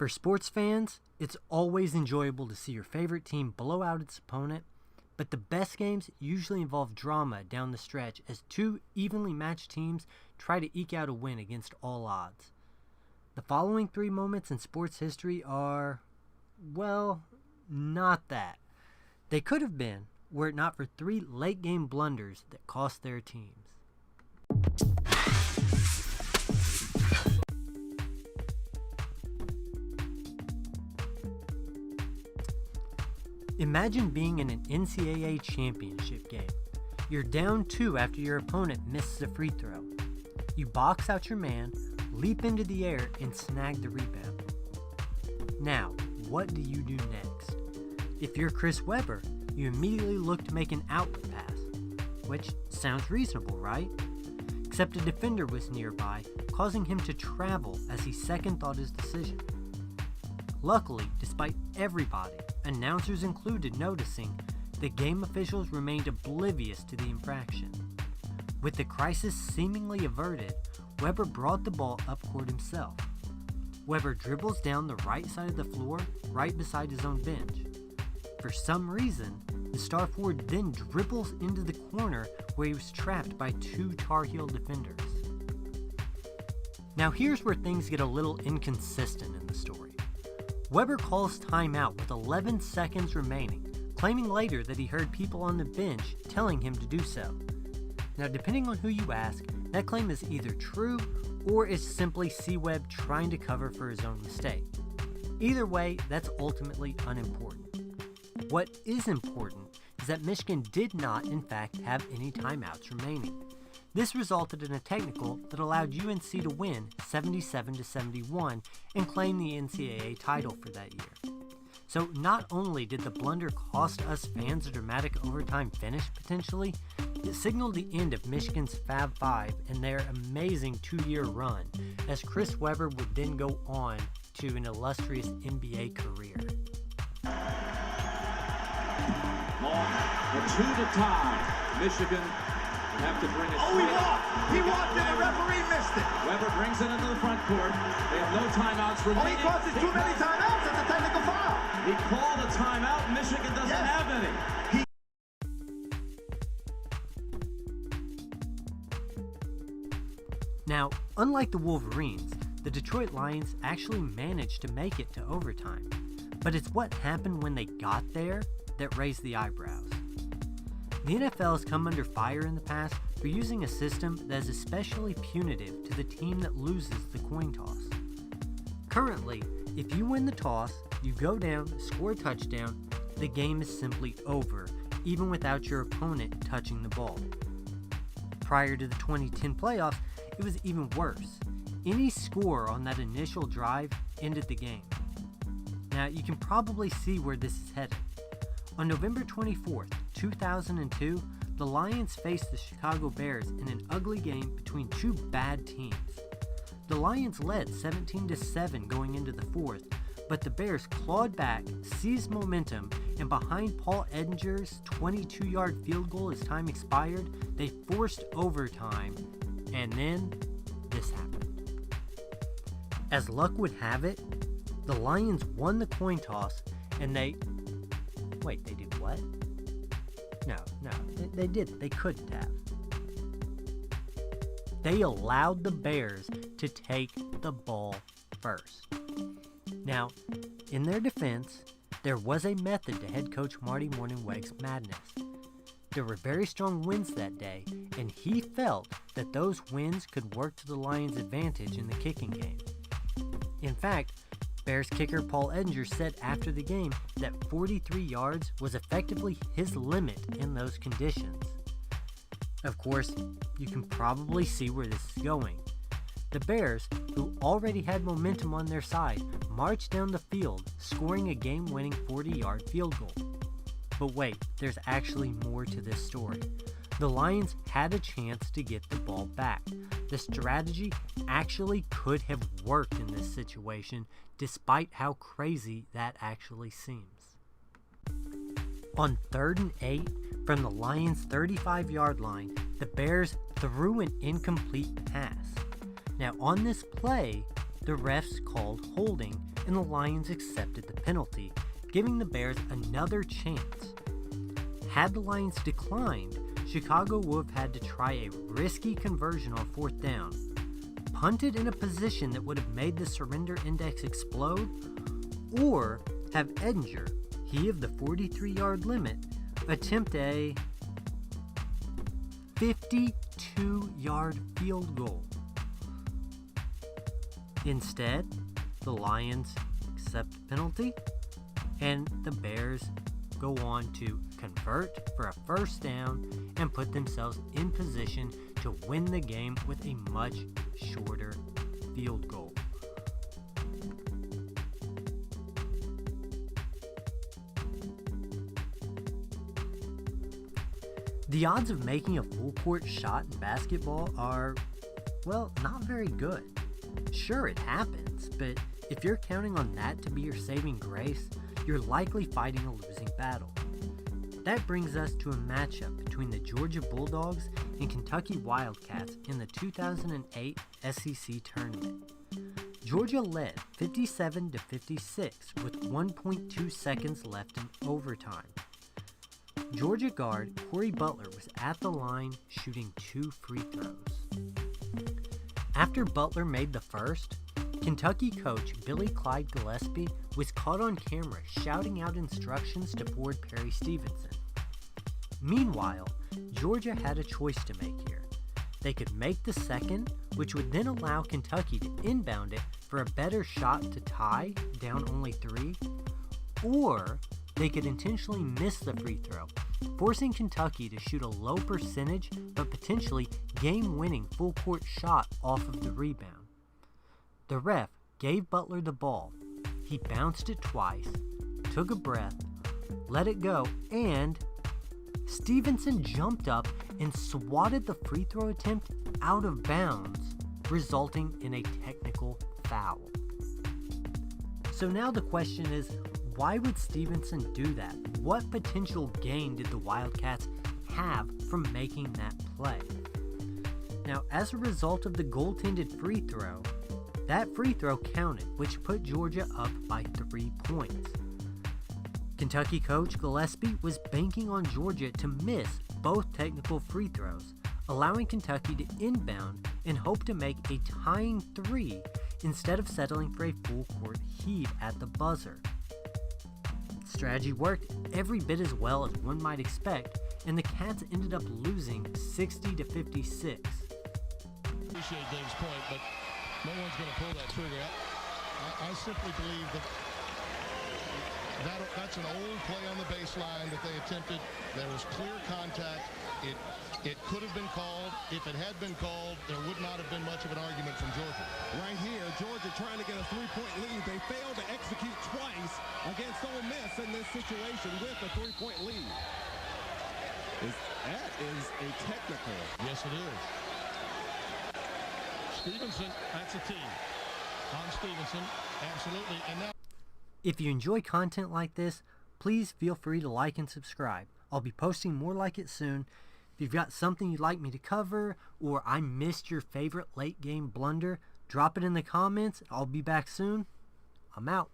For sports fans, it's always enjoyable to see your favorite team blow out its opponent, but the best games usually involve drama down the stretch as two evenly matched teams try to eke out a win against all odds. The following three moments in sports history are, well, not that. They could have been, were it not for three late-game blunders that cost their teams. Imagine being in an NCAA championship game. You're down 2 after your opponent misses a free throw. You box out your man, leap into the air, and snag the rebound. Now, what do you do next? If you're Chris Webber, you immediately look to make an outlet pass, which sounds reasonable, right? Except a defender was nearby, causing him to travel as he second-thought his decision. Luckily, despite everybody, announcers included, noticing, the game officials remained oblivious to the infraction. With the crisis seemingly averted, Webber brought the ball up court himself. Webber dribbles down the right side of the floor, right beside his own bench. For some reason, the star forward then dribbles into the corner where he was trapped by 2 Tar Heel defenders. Now here's where things get a little inconsistent in the story. Webber calls timeout with 11 seconds remaining, claiming later that he heard people on the bench telling him to do so. Now, depending on who you ask, that claim is either true or is simply C-Web trying to cover for his own mistake. Either way, that's ultimately unimportant. What is important is that Michigan did not, in fact, have any timeouts remaining. This resulted in a technical that allowed UNC to win 77-71 and claim the NCAA title for that year. So not only did the blunder cost us fans a dramatic overtime finish potentially, it signaled the end of Michigan's Fab Five and their amazing 2-year run, as Chris Webber would then go on to an illustrious NBA career. Long, a 2 to tie. Michigan have to bring it. He walked and the referee missed it. Webber brings it into the front court. They have no timeouts remaining. He causes too many timeouts. It's a technical foul. He called a timeout. Michigan doesn't have any. Now, unlike the Wolverines, the Detroit Lions actually managed to make it to overtime. But it's what happened when they got there that raised the eyebrows. The NFL has come under fire in the past for using a system that is especially punitive to the team that loses the coin toss. Currently, if you win the toss, you go down, score a touchdown, the game is simply over, even without your opponent touching the ball. Prior to the 2010 playoffs, it was even worse. Any score on that initial drive ended the game. Now, you can probably see where this is headed. On November 24th, 2002, the Lions faced the Chicago Bears in an ugly game between two bad teams. The Lions led 17-7 going into the fourth, but the Bears clawed back, seized momentum, and behind Paul Edinger's 22-yard field goal as time expired, they forced overtime, and then this happened. As luck would have it, the Lions won the coin toss, and Wait, they did what? No, they didn't. They couldn't have. They allowed the Bears to take the ball first. Now, in their defense, there was a method to head coach Marty Mornhinweg's madness. There were very strong winds that day, and he felt that those winds could work to the Lions' advantage in the kicking game. In fact, Bears kicker Paul Edinger said after the game that 43 yards was effectively his limit in those conditions. Of course, you can probably see where this is going. The Bears, who already had momentum on their side, marched down the field, scoring a game-winning 40-yard field goal. But wait, there's actually more to this story. The Lions had a chance to get the ball back. The strategy actually could have worked in this situation, despite how crazy that actually seems. On 3rd and 8, from the Lions' 35-yard line, the Bears threw an incomplete pass. Now on this play, The refs called holding, and the Lions accepted the penalty, giving the Bears another chance. Had the Lions declined, Chicago would have had to try a risky conversion on 4th down, punted in a position that would have made the surrender index explode, or have Edinger, he of the 43-yard limit, attempt a 52-yard field goal. Instead, the Lions accept the penalty, and the Bears go on to convert for a 1st down and put themselves in position to win the game with a much shorter field goal. The odds of making a full court shot in basketball are, well, not very good. Sure, it happens, but if you're counting on that to be your saving grace, you're likely fighting a losing battle. That brings us to a matchup between the Georgia Bulldogs and Kentucky Wildcats in the 2008 SEC tournament. Georgia led 57-56 with 1.2 seconds left in overtime. Georgia guard Corey Butler was at the line shooting 2 free throws. After Butler made the first, Kentucky coach Billy Clyde Gillespie was caught on camera shouting out instructions to forward Perry Stevenson. Meanwhile, Georgia had a choice to make here. They could make the second, which would then allow Kentucky to inbound it for a better shot to tie, down only 3, or they could intentionally miss the free throw, forcing Kentucky to shoot a low percentage but potentially game-winning full-court shot off of the rebound. The ref gave Butler the ball. He bounced it twice, took a breath, let it go, and Stevenson jumped up and swatted the free throw attempt out of bounds, resulting in a technical foul. So now the question is, why would Stevenson do that? What potential gain did the Wildcats have from making that play? Now, as a result of the goaltended free throw, that free throw counted, which put Georgia up by 3 points. Kentucky coach Gillespie was banking on Georgia to miss both technical free throws, allowing Kentucky to inbound and hope to make a tying 3 instead of settling for a full court heave at the buzzer. Strategy worked every bit as well as one might expect, and the Cats ended up losing 60-56. Appreciate Dave's point, but no one's going to pull that trigger. I simply believe that's an old play on the baseline that they attempted. There was clear contact. It could have been called. If it had been called, there would not have been much of an argument from Georgia. Right here, Georgia trying to get a 3-point lead. They failed to execute twice against Ole Miss in this situation with a 3-point lead. That is a technical. Yes, it is. Stevenson, that's a team. On Stevenson, absolutely. And now, if you enjoy content like this, please feel free to like and subscribe. I'll be posting more like it soon. If you've got something you'd like me to cover, or I missed your favorite late game blunder, drop it in the comments. I'll be back soon. I'm out.